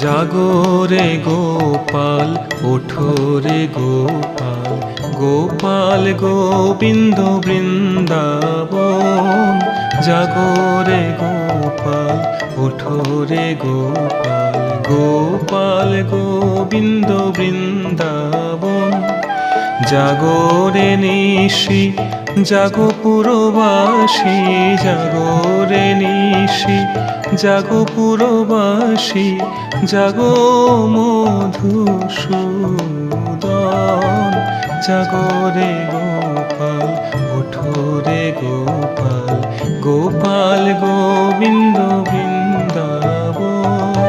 জাগরে গোপাল ওঠো রে গোপাল, গোপাল গোবিন্দ বৃন্দাবন। জাগরে গোপাল ওঠো রে গোপাল, গোপাল গোবিন্দ বৃন্দাবন। জাগরে নিশি জাগো পুরবাসী, জাগরে নিশি জাগো পুরবাসী, জাগো মধুসূদন। জাগরে গোপাল ওঠো রে গোপাল, গোপাল গোবিন্দ বৃন্দাবন।